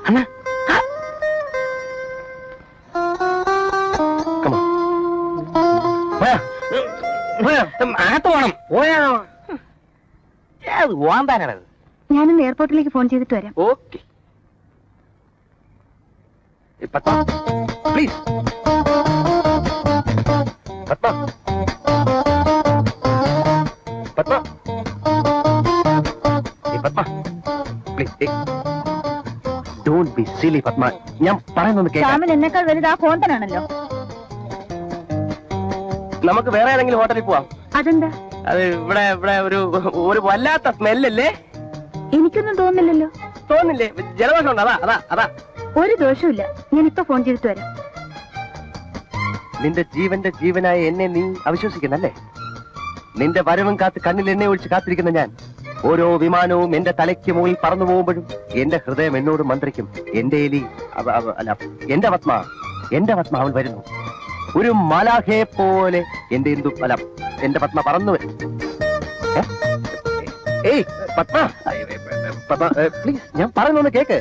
അണ്ണാ അകത്ത് പോണം. പോയാണോ? ഓന്താനാണത്. ഞാനൊന്ന് എയർപോർട്ടിലേക്ക് ഫോൺ ചെയ്തിട്ട് വരാം. Okay. Padma please. Padma Padma Padma please. Don't be സിലി പത്മ. ഞാൻ പറയുന്നത് കേൾക്കാം. എന്നെക്കാൾ വലുത് ആ ഫോൺ തന്നെയാണല്ലോ. നമുക്ക് വേറെ ഏതെങ്കിലും ഹോട്ടലിൽ പോവാം. അതെന്താ? അത് ഇവിടെ ഇവിടെ ഒരു വല്ലാത്ത സ്മെല്ലല്ലേ? എനിക്കൊന്നും തോന്നില്ലല്ലോ. തോന്നില്ലേ? ജലദോഷം ഉണ്ട്. അതാ ഒരു ദോഷമില്ല. ഞാനിപ്പോ ഫോൺ ചെയ്തിട്ട് വരാം. നിന്റെ ജീവന്റെ ജീവനായ എന്നെ നീ അവിശ്വസിക്കുന്നല്ലേ? നിന്റെ വരവും കാത്ത് കണ്ണിൽ എണ്ണ ഒഴിച്ച് കാത്തിരിക്കുന്ന ഞാൻ ഓരോ വിമാനവും എന്റെ തലയ്ക്ക് മുകളിൽ പറന്നു പോകുമ്പോഴും എന്റെ ഹൃദയം എന്നോട് മന്ത്രിക്കും. എന്റെ എലി അല്ല എന്റെ പത്മ അവൾ വരുന്നു. ഒരു മലാഖയെ പോലെ എന്റെ എന്റെ പത്മ പറന്നു വരും. ഏയ് പത്മ പ്ലീസ്, ഞാൻ പറയുന്നൊന്ന് കേക്ക്.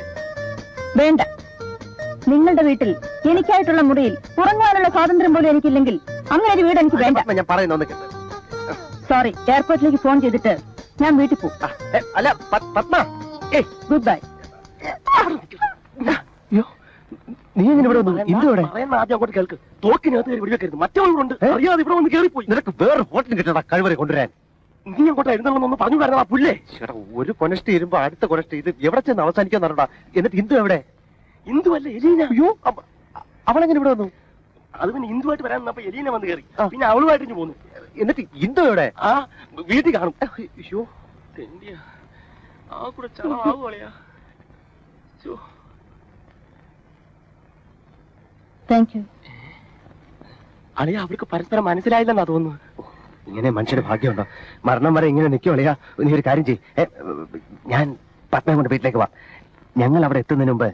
വേണ്ട. നിങ്ങളുടെ വീട്ടിൽ എനിക്കായിട്ടുള്ള മുറിയിൽ ഉറങ്ങാനുള്ള സ്വാതന്ത്ര്യം പോലും എനിക്കില്ലെങ്കിൽ അങ്ങനെ ഒരു വീട് എനിക്ക് വേണ്ട. ഞാൻ പറയുന്നൊന്ന് കേക്ക്. സോറി, എയർപോർട്ടിലേക്ക് ഫോൺ ചെയ്തിട്ട് ഞാൻ വീട്ടിൽ പോകും. അല്ല പത്മ, ഗുഡ് ബൈ. നീ എങ്ങനെ ഇവിടെ വന്നു? ഇന്നോടെ ആദ്യം അങ്ങോട്ട് കേൾക്ക്. തോക്കിനകത്ത് വെടിവെക്കരുത്. മറ്റവളുണ്ട് അറിയാതെ ഇവിടെ വന്ന് കയറിപ്പോയി. നിനക്ക് വേറെ ഹോട്ടലിൽ കിട്ടണ കഴിവരെ കൊണ്ടുവരാൻ. നീ അങ്ങോട്ട് എഴുന്നള്ളൊന്ന് പറഞ്ഞു തരണം. ആ പുല്ലേ ഒരു കൊനഷ്ടി ഇരുമ്പോ അടുത്ത കൊനഷ്ടി. ഇത് എവിടെ ചെന്ന് അവസാനിക്കാൻ നടടാ. എന്നിട്ട് ഇന്ദു എവിടെ? ഇന്ദു അല്ല, എലീന. അയ്യോ, അവളെങ്ങനെ ഇവിടെ വന്നു? അത് പിന്നെ ഇന്ദുവായിട്ട് വരാൻ നിന്നപ്പോ എലീന വന്ന് കയറി. പിന്നെ അവളുമായിട്ട് പോന്നു. എന്നിട്ട് ഇന്ദു എവിടെ? ആ വീട്ടിൽ കാണും. അയ്യോ ആ കൂടെ ചളവാകുവളയാ. Thank you. അളിയ അവർക്ക് പരസ്പരം മനസ്സിലായില്ലെന്നാ തോന്നുന്നു. ഇങ്ങനെ മനുഷ്യന് ഭാഗ്യമുണ്ടോ? മരണം വരെ ഇങ്ങനെ നിൽക്കും അളിയ. നീ ഒരു കാര്യം ചെയ്യ്. ഞാൻ പത്മയെ കൊണ്ട് വീട്ടിലേക്ക് വാ. ഞങ്ങൾ അവിടെ എത്തുന്നതിന് മുമ്പ്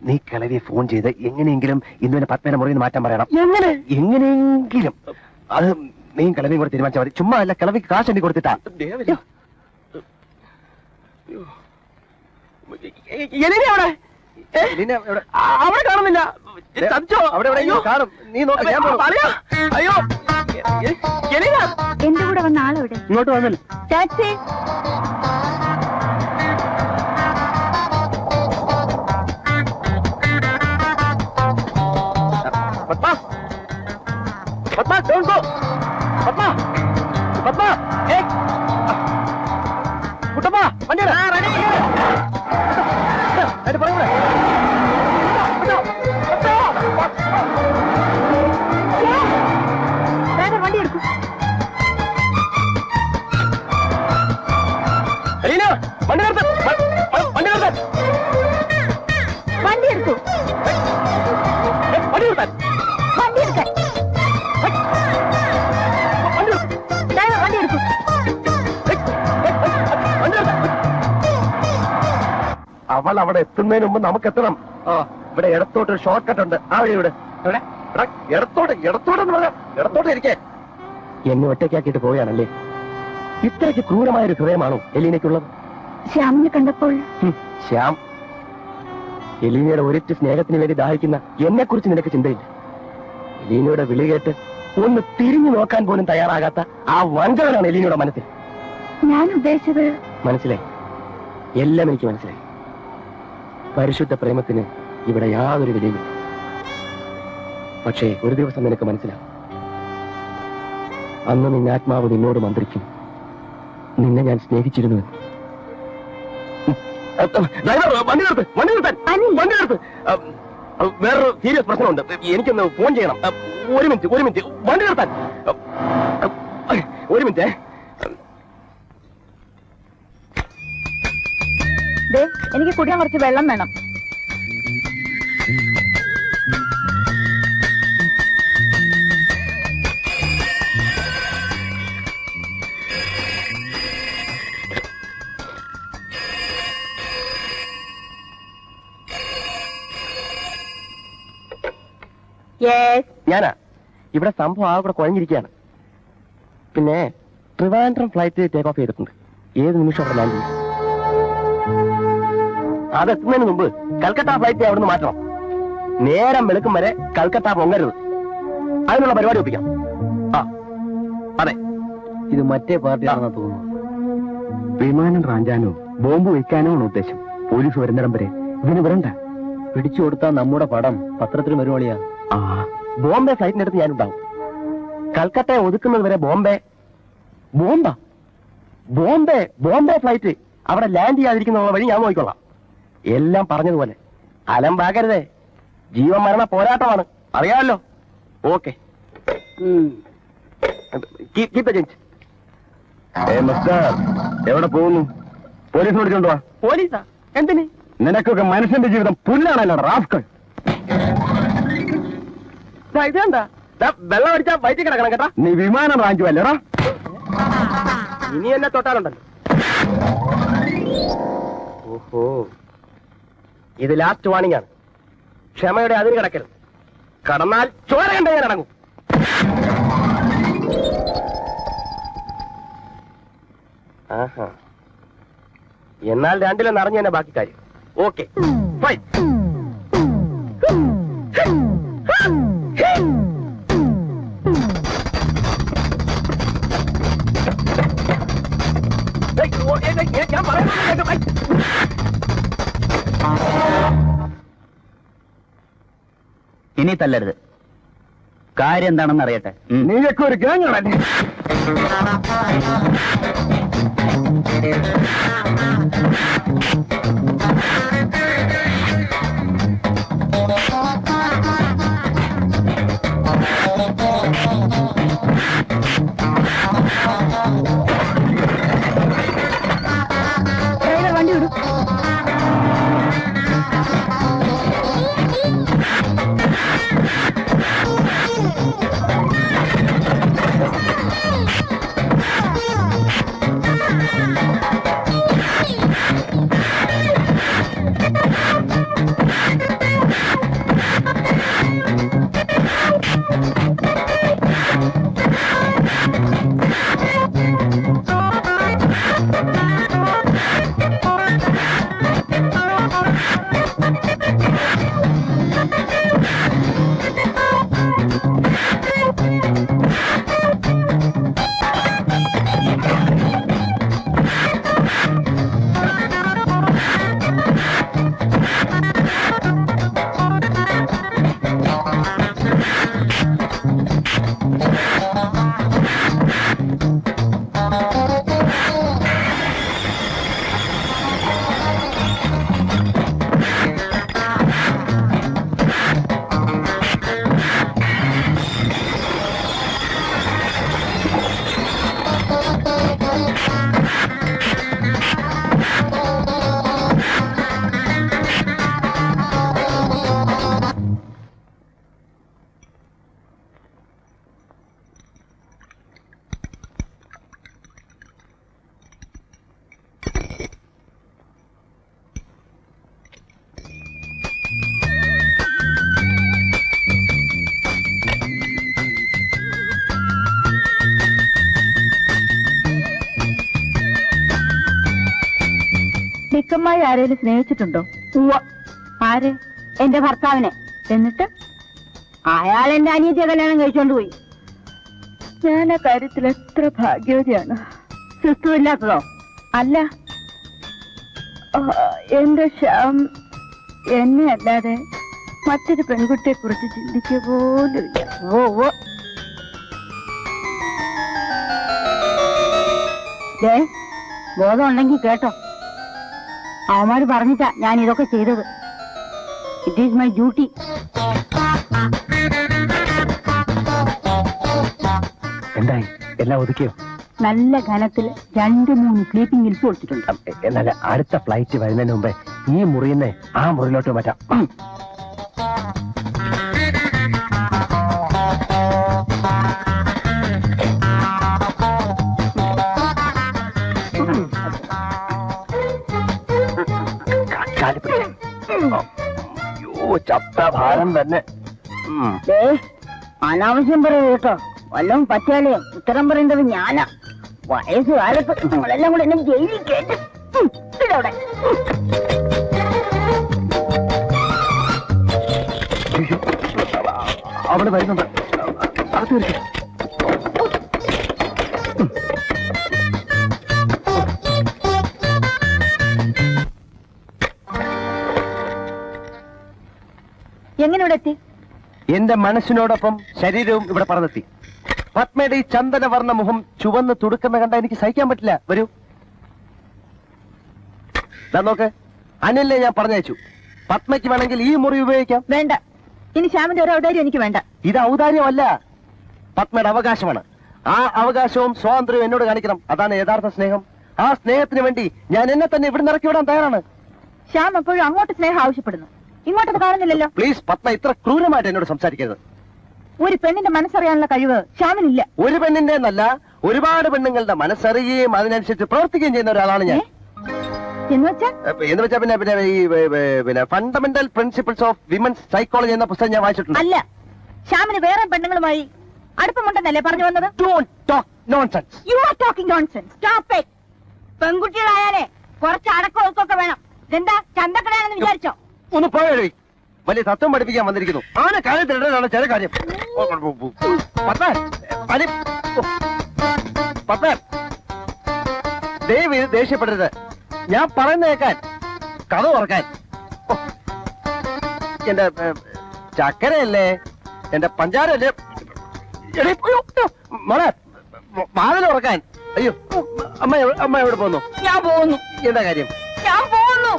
നീ കിളവിയെ ഫോൺ ചെയ്ത് എങ്ങനെയെങ്കിലും ഇന്നുവിനെ പത്മേനെ മുറിയിൽ നിന്ന് മാറ്റാൻ പറയണം. എങ്ങനെയെങ്കിലും അത് നീ കിളവിയും കൂടെ തീരുമാനിച്ചാൽ മതി. ചുമ്മാ അല്ല, കിളവിക്ക് കാശ് എണ്ണി കൊടുത്തിട്ടാ. അവിടെ കാണുന്നില്ല. കാണും. നീ നോക്കാം. അയ്യോ, എന്റെ കൂടെ വന്ന ആളെവിടെ? ഇങ്ങോട്ട് വന്നില്ല. Taxi. Padma Padma don't go. Padma Padma കുട്ടപ്പ വണ്ടിയുടെ വണ്ടി എടുക്കും. വണ്ടി നിർത്ത്. വണ്ടി നിർത്താൻ. വണ്ടി എടുത്തു. വണ്ടി നിർത്താൻ. വണ്ടി എടുക്കാൻ. ഡ്രൈവർ വണ്ടി എടുക്കും. അവൾ അവിടെ എത്തുന്നതിന് മുമ്പ് നമുക്ക് എത്തണം. ഇവിടെ ഇടത്തോട്ട് ഒരു ഷോർട്ട് കട്ട് ഉണ്ട്. ആ വഴി ഇവിടെ ഇടത്തോട്ടെന്ന് പറഞ്ഞാൽ ഇടത്തോട്ട് ഇരിക്കേ. എന്നെ ഒറ്റയ്ക്കാക്കിയിട്ട് പോവുകയാണല്ലേ? ഇത്രയ്ക്ക് ക്രൂരമായൊരു ഹൃദയമാണോ എലീനയ്ക്കുള്ളത്? ശ്യാമിനെ കണ്ടപ്പോൾ ശ്യാം, എലീനയുടെ ഒരിറ്റ് സ്നേഹത്തിന് വേണ്ടി ദാഹിക്കുന്ന എന്നെ കുറിച്ച് നിനക്ക് ചിന്തയില്ല. എലീനയുടെ വിളി കേട്ട് ഒന്ന് തിരിഞ്ഞു നോക്കാൻ പോലും തയ്യാറാകാത്ത ആ വഞ്ചകനാണ് എലീനയുടെ മനസ്സിൽ. ഞാൻ ഉദ്ദേശിച്ചത് മനസ്സിലായി. എല്ലാം എനിക്ക് മനസ്സിലായി. പരിശുദ്ധ പ്രേമത്തിന് ഇവിടെ യാതൊരു വിലയില്ല. പക്ഷേ ഒരു ദിവസം നിനക്ക് മനസ്സിലാവും. അന്ന് നിന്റെ ആത്മാവ് നിന്നോട് മന്ത്രിക്കും, നിന്നെ ഞാൻ സ്നേഹിച്ചിരുന്നു. വേറൊരു സീരിയസ് പ്രശ്നമുണ്ട്. എനിക്കൊന്ന് ഫോൺ ചെയ്യണം. ഒരു മിനിറ്റ് വണ്ടി നിർത്താൻ. ഒരു മിനിറ്റ്. എനിക്ക് കുടിക്കാൻ കുറച്ച് വെള്ളം വേണം. ഞാനാ. ഇവിടെ സംഭവം ആ കൂടെ കുഴഞ്ഞിരിക്കുകയാണ്. പിന്നെ ട്രിവാൻഡ്രം ഫ്ലൈറ്റ് ടേക്ക് ഓഫ് ചെയ്തിട്ടുണ്ട്. ഏത് നിമിഷം അവിടെ ലാൻഡ് ചെയ്യും. അതെത്തുന്നതിന് മുമ്പ് കൽക്കട്ട ഫ്ലൈറ്റ് അവിടുന്ന് മാറ്റണം. നേരം വെളുക്കും വരെ കൽക്കട്ട പൊങ്ങരുത്. അതിനുള്ള പരിപാടി ഒപ്പിക്കാം. ആ അതെ, ഇത് മറ്റേ പാർട്ടിയാണെന്നാ തോന്നുന്നു. വിമാനം റാഞ്ചാനോ ബോംബ് വയ്ക്കാനോ ആണ് ഉദ്ദേശം. പോലീസ് വരുന്നിടം വരെ ഇതിന് വരണ്ട. പിടിച്ചു കൊടുത്താൽ നമ്മുടെ പടം പത്രത്തിൽ വരുവാളിയാ. ബോംബെ ഫ്ലൈറ്റിന്റെ അടുത്ത് ഞാനുണ്ടാവും. കൽക്കട്ടയെ ഒതുക്കുന്നത് വരെ ബോംബെ ഫ്ലൈറ്റ് അവിടെ ലാൻഡ് ചെയ്യാതിരിക്കുന്ന വഴി ഞാൻ നോക്കിക്കൊള്ളാം. എല്ലാം പറഞ്ഞതുപോലെ അലമ്പാകരുതേ. ജീവൻ മരണ പോരാട്ടമാണ്, അറിയാമല്ലോ. ഓക്കെ, എവിടെ പോകുന്നു? പോലീസ് വിളിച്ചോണ്ടോ? പോലീസാ? എന്തിന്? നിനക്കൊക്കെ മനുഷ്യന്റെ ജീവിതം പുല്ലാണല്ലോ റാസ്കൽ. ഇതെന്താ വെള്ളം അടിച്ചാ വയറ്റി കിടക്കണം കേട്ടാ. നീ വിമാനം റാഞ്ചുവല്ലേടാ. ഇനി എന്നെ തൊട്ടാലുണ്ടല്ലോ. ഓഹോ, ഇത് ലാസ്റ്റ് വാണിംഗ് ആണ്. ക്ഷമയുടെ അതിന് കിടക്കരുത്. കടന്നാൽ ചോര കണ്ട ഞാൻ അടങ്ങും. ആഹാ, എന്നാൽ രണ്ടിലും നിറഞ്ഞു തന്നെ ബാക്കി കാര്യം. Okay fine. ഞാൻ പറയുന്നത് ഇനി തല്ലരുത്. കാര്യം എന്താണെന്ന് അറിയട്ടെ. നീയൊക്കെ ഒരു ഗ്യാങ്ങാണല്ലേ? വണ്ടി വിടും. ിക്കമ്മായി ആരെയും സ്നേഹിച്ചിട്ടുണ്ടോ? ആര്? എന്റെ ഭർത്താവിനെ. എന്നിട്ട് അയാൾ എന്റെ അനിയത്തിയെ കല്യാണം കഴിച്ചോണ്ട് പോയി. ഞാൻ ആ കാര്യത്തിൽ എത്ര ഭാഗ്യവതിയാണ്. ക്രിസ്തുവില്ലാത്തതോ? അല്ല, എന്റെ ശ്യാം എന്നെ അല്ലാതെ മറ്റൊരു പെൺകുട്ടിയെ കുറിച്ച് ചിന്തിക്കുക പോലുമില്ല. ബോധം ഉണ്ടെങ്കിൽ കേട്ടോ, അവന്മാര് പറഞ്ഞിട്ടാ ഞാൻ ഇതൊക്കെ ചെയ്തത്. It is my duty. എന്തായി? എല്ലാം ഒതുക്കിയോ? നല്ല ഘനത്തിൽ 2-3 സ്ലീപ്പിംഗ് ഹിൽസ് കൊടുത്തിട്ടുണ്ട്. എന്നാൽ അടുത്ത ഫ്ലൈറ്റ് വരുന്നതിന് മുമ്പേ ഈ മുറിയിൽ ആ മുറിയിലോട്ട് മാറ്റാം. ചത്ത ഭാരം തന്നെ. അനാവശ്യം പറയൂ കേട്ടോ. വല്ലതും പറ്റിയാലേ ഉത്തരം പറയേണ്ടത് ഞാനാ. വയസ്സുകാലത്ത് നിങ്ങളെല്ലാം കൂടെ എന്നെ ജയിലിൽ കേട്ട്. അവിടെ വരുന്നുണ്ട്. അകത്ത് വരട്ടെ. എങ്ങനെ ഇവിടെ എത്തി? എന്റെ മനസ്സിനോടൊപ്പം ശരീരവും ഇവിടെ പറന്നെത്തി. പത്മയുടെ ഈ ചന്ദനവർണ്ണ മുഖം ചുവന്ന് തുടുക്കുന്ന കണ്ട എനിക്ക് സഹിക്കാൻ പറ്റില്ല. വരൂ. നോക്ക്, അനിലിനെ ഞാൻ പറഞ്ഞയച്ചു. പത്മയ്ക്ക് വേണമെങ്കിൽ ഈ മുറി ഉപയോഗിക്കാം. വേണ്ട, ഇനി ശ്യാമിന്റെ ഒരു ഔദാര്യം എനിക്ക് വേണ്ട. ഇത് ഔദാര്യമല്ല, പത്മയുടെ അവകാശമാണ്. ആ അവകാശവും സ്വാതന്ത്ര്യവും എന്നോട് കാണിക്കണം. അതാണ് യഥാർത്ഥ സ്നേഹം. ആ സ്നേഹത്തിന് വേണ്ടി ഞാൻ എന്നെ തന്നെ ഇവിടെ ഇറക്കി വിടാൻ തയ്യാറാണ്. ശ്യാം എപ്പോഴും അങ്ങോട്ട് സ്നേഹം ആവശ്യപ്പെടുന്നു, ഇങ്ങോട്ടത് കാണുന്നില്ലല്ലോ. പ്ലീസ് പത്മ, ഇത്ര ക്രൂരമായിട്ട് എന്നോട് സംസാരിക്കരുത്. ഒരു പെണ്ണിന്റെ മനസ്സറിയാനുള്ള കഴിവ് ശ്യാമിനില്ല. ഒരു പെണ്ണിന്റെ എന്നല്ല, ഒരുപാട് പെണ്ണുങ്ങളുടെ മനസ്സറിയുകയും അതിനനുസരിച്ച് പ്രവർത്തിക്കുകയും ചെയ്യുന്ന ഒരാളാണ് ഞാൻ. എന്ന് വെച്ചാ പിന്നെ fundamental principles of women's psychology എന്ന പുസ്തകം ഞാൻ വായിച്ചിട്ടുണ്ട്. അല്ല, ശ്യാമിന് വേറെ പെണ്ണുങ്ങളുമായി അടുപ്പമുണ്ടെന്നല്ലേ പറഞ്ഞു വന്നത്? Don't talk nonsense. You are talking nonsense. Stop it. പെൺകുട്ടികളായാലേ കുറച്ച് അടക്കം ഒതുക്കൊക്കെ വേണം. ഇതെന്താ ചന്തക്കടയാണെന്ന് വിചാരിച്ചോ? ഒന്ന് പോയി വലിയ തത്വം പഠിപ്പിക്കാൻ വന്നിരിക്കുന്നു. ആന കാര്യത്തിലാണ് ചില കാര്യം. ദയവ് ഇത് ദേഷ്യപ്പെടരുത്. ഞാൻ പറയുന്ന കേൾക്കാൻ, കഥ ഓർക്കാൻ. എന്റെ ചക്കരയല്ലേ, എന്റെ പഞ്ചാരല്ലേ, മോളെ വാതിൽ ഉറക്കാൻ. അയ്യോ, അമ്മ എവിടെ പോകുന്നു? ഞാൻ പോകുന്നു. എന്താ കാര്യം? ഞാൻ പോകുന്നു.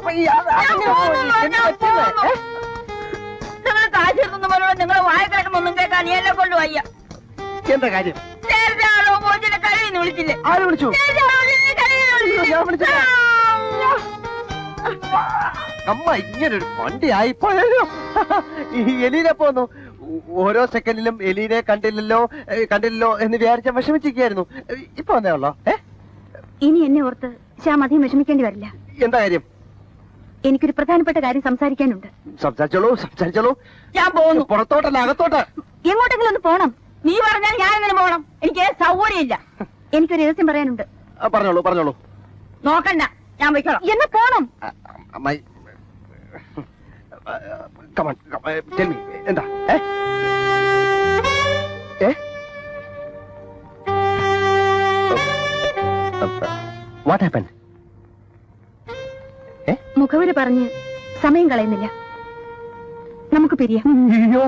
നിങ്ങൾ കാശെടുക്കുന്ന പോലെ നിങ്ങളെ വായ കിടക്കുന്നൊന്നും കേൾക്കാൻ നീ എന്നെ കൊണ്ട് വയ്യ. എന്താ കാര്യം? നേരത്തെ ആളോ പോച്ചിനെ കഴിയെന്ന് വിളിച്ചില്ലേ? ആര് വിളിച്ചു? ഞാൻ വിളിച്ചില്ല. അമ്മ ഇങ്ങനൊരു വണ്ടി ആയിപ്പോയോ? ഈ എലീനെ പോന്നു. ഓരോ സെക്കൻഡിലും എലീനെ കണ്ടില്ലല്ലോ എന്ന് വിചാരിച്ച വിഷമിച്ചിരിക്കായിരുന്നു. ഇപ്പൊ വന്നേ ഉള്ളോ? ഇനി എന്നെ ഓർത്ത് ശ്യാം അധികം വിഷമിക്കേണ്ടി വരില്ല. എന്താ കാര്യം? എനിക്കൊരു പ്രധാനപ്പെട്ട കാര്യം സംസാരിക്കാനുണ്ട്. സംസാരിച്ചോളൂ. ഞാൻ പോകുന്നു. പുറത്തോട്ടല്ല, അകത്തോട്ട്. എങ്ങോട്ടെങ്കിലും ഒന്ന് പോണം. നീ പറഞ്ഞാൽ ഞാൻ എങ്ങനെ പോകണം? എനിക്ക് സൗകര്യമില്ല. എനിക്കൊരു രഹസ്യം പറയാനുണ്ട്. പറഞ്ഞോളൂ. നോക്കണ്ട, ഞാൻ പോയിക്കോളാം. എന്നെ പോണം. എന്താ? What happened? മുഖവര് പറഞ്ഞ് സമയം കളയുന്നില്ല. നമുക്ക് പിരിയാം. അയ്യോ,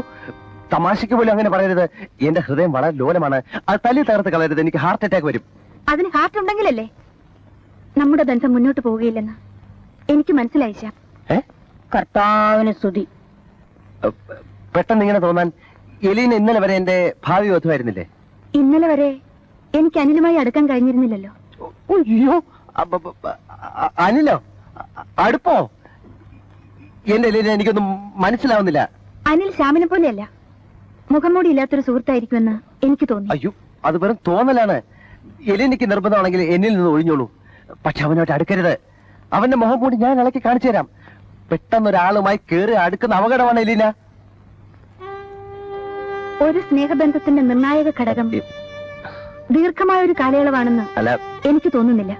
തമാശയ്ക്ക് പോലും അങ്ങനെ പറയരുത്. എന്റെ ഹൃദയം വളരെ ലോലമാണ്. അത് തല്ലി തകർത്ത് കളയരുത്. എനിക്ക് ഹാർട്ട് അറ്റാക്ക് വരും. അതിന് ഹാർട്ട് ഉണ്ടെങ്കിലല്ലേ നമ്മുടെ ബന്ധം മുന്നോട്ട് പോവുകയില്ലെന്ന് എനിക്ക് മനസ്സിലായി. ശ്യാം, കർത്താവിന് സ്തുതി. പെട്ടെന്ന് ഇങ്ങനെ തോന്നാൻ എലീന ഇന്നലെ വരെ എന്റെ ഭാവി വധുവായിരുന്നില്ലേ? ഇന്നലെ വരെ എനിക്ക് അനിലുമായി അടുക്കാൻ കഴിഞ്ഞിരുന്നില്ലല്ലോ. അയ്യോ, അനിലോ? അടുപ്പോ? എന്റെ എലീന എനിക്കൊന്നും മനസ്സിലാവുന്നില്ല. അനിൽ ശ്യാമിനെ പോലെയല്ല, മുഖംമൂടി ഇല്ലാത്തൊരു സുഹൃത്തായിരിക്കുമെന്ന് എനിക്ക് തോന്നി. അയ്യോ, അത് വെറും തോന്നലാണ്. എലീനയ്ക്ക് നിർബന്ധമാണെങ്കിൽ എന്നിൽ നിന്ന് ഒഴിഞ്ഞോളൂ. പക്ഷെ അവനോട്ട് അടുക്കരുത്. അവന്റെ മുഖം മൂടി ഞാൻ ഇളക്കി കാണിച്ചു തരാം. പെട്ടെന്നൊരാളുമായി കേറി അടുക്കുന്ന അപകടമാണ് എലീന. ഒരു സ്നേഹബന്ധത്തിന്റെ നിർണായക ഘടകം ദീർഘമായ ഒരു കാലയളവാണെന്ന് എനിക്ക് തോന്നുന്നില്ല.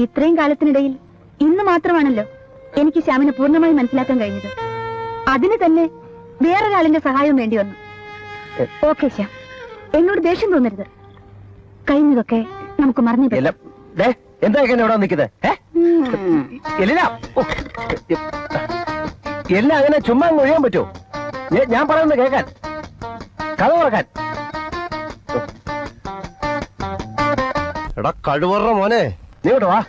ഇത്രയും കാലത്തിനിടയിൽ ഇന്ന് മാത്രമാണല്ലോ എനിക്ക് ശ്യാമിനെ പൂർണ്ണമായി മനസ്സിലാക്കാൻ കഴിഞ്ഞത്. അതിന് തന്നെ വേറൊരാളിന്റെ സഹായം വേണ്ടി വന്നു. ഓക്കെ ശ്യാം, എന്നോട് ദേഷ്യം തോന്നരുത്. കഴിഞ്ഞതൊക്കെ നമുക്ക് മറന്നു. എന്താ ഇവിടെ നിൽക്കുന്നത്? എല്ലാം അങ്ങനെ ചുമ്മാ ഒഴിയാൻ പറ്റുമോ? ഞാൻ പറയുന്നത് കേൾക്കാൻ, കഥ തുറക്കാൻ. എടാ കഴിവറ മോനെ, നീ ഇങ്ങോട്ട് വാ.